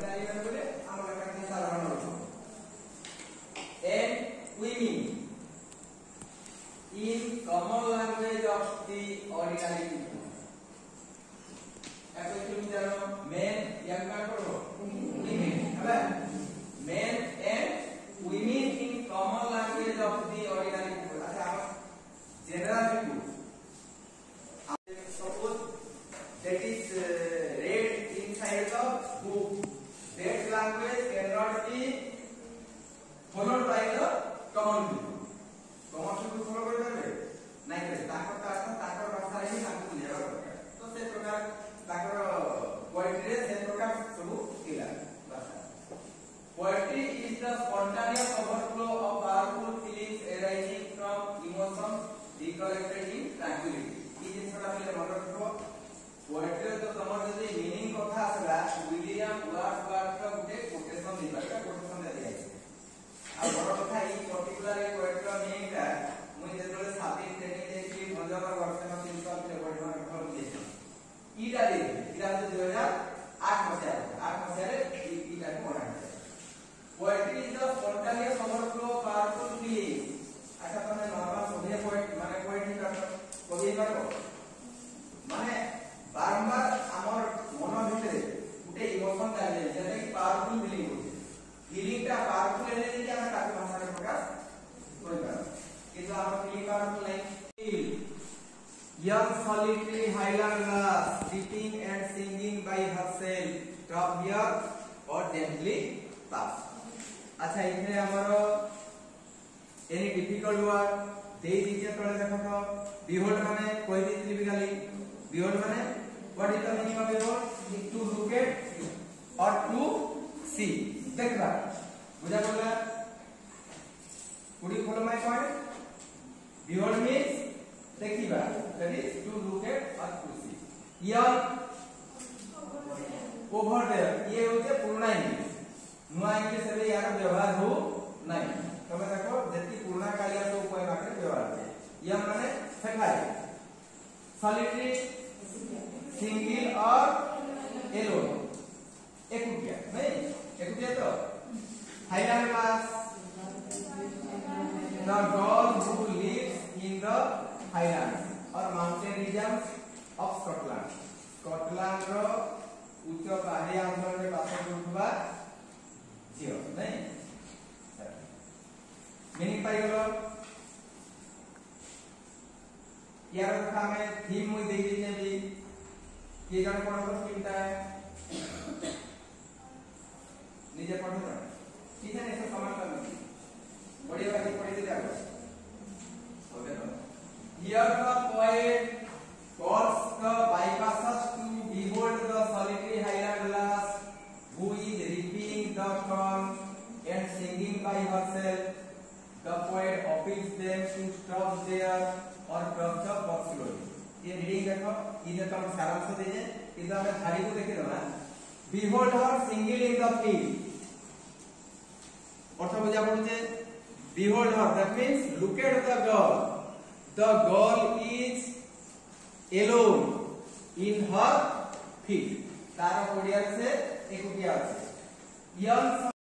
नारी माने बोले हमर का साधारण अर्थ and women in common language of the ordinary people এখন তুমি জানো men ইয়াক কার করব women হ্যাঁ men and women in common language of the ordinary people আচ্ছা general people suppose that is read inside the book that language cannot be followed by the common people common people follow করে পারবে নাই করে তাকর ভাষা ହିଁ ତାଙ୍କୁ ବୁଝେଇବା ଦରକାର ତ ସେ ପ୍ରକାର ତାକର poetry ସେ ପ୍ରକାର ସବୁ ଥିଲା ଭାଷା poetry is the spontaneous overflow of powerful feelings arising from emotions recollected in tranquility এই জিনিসটা বলে মনে রাখবো poetry তো তোমার যদি মিনিং কথা আসলা উইলিয়াম ওয়ার্ডসওয়ার্থ গুটে কোটেশন দিবা এটা কোটেশন দেয়া আছে আর বড় কথা এই পার্টিকুলার এই পোয়েট্রি মিনিংটা মই যেতলে সাবিন ট্রেনিং দেখি মজাদার ভার্সন অফ ইনসাল তে পড়িবার ফল দিয়েছি ইটা দেখি এটা হচ্ছে 2008 মସିହାରେ 8 মସିহাରେ ইটা পড়াছে poetry is the spontaneous overflow of powerful feelings আচ্ছা তুমি নরমাল সবে পোয়েট মানে পোয়েট্রি কবি পারো মানে বারবার আমার মন ভিতরে গুটে ইমোশন চালে যেটা কি পাওয়ারফুল ফিলিং হচ্ছে ফিলিংটা পাওয়ারফুল হেলে যে আমরা তাকে ভাষারে প্রকাশ করি পারো কিন্তু আমার ফিলিং পাওয়ারফুল নাই young solitary highland lass sitting and singing by herself stop here or gently pass अच्छा इथे हमरो एनी डिफिकल्ट वर्ड दे दीजिए तळे देखो तो behold माने कोई दी टिपिकली behold माने what is the meaning of behold to look at और टू सी देखना बुझा बोला पूरी खोलो माय पॉइंट behold means देखिबा that is to look at और to see here over there ये होते पुराना इंग्लिश नुआ इंग्लिश रे यार व्यवहार हो नहीं तबे देखो जति पुराना कालिया तो कोई माके व्यवहार है ये माने सेखाई सॉलिटरी सिंगल और एलोन एकुटिया नहीं एकुटिया तो highland class the girl who lives in the highlands or mountain regions of Scotland Scotland रो उच्च पहाड़ी अंचल रे बास करुवा झियो नहीं मीनिंग पाई गलो यार कथा में थीम मुई दे दी जेबी ये जण कोन को चिंता है निजे पढ़ो तो ठीक है ऐसा समान करनी बढ़िया बात पढ़ी दे आगो ओके तो here the poet calls the bypassers to behold the solitary highland lass who is reaping the corn and singing by herself the poet appeals them to stop there or cross the path slowly ये reading देखो इधर तो हम सारांश दीजिए इधर हमें धारी को देखे ना behold her singing in the field अर्थ बुझा पड़ुचे behold her that means look at the girl is alone in her field तार ओडिया से एकुटिया আছে young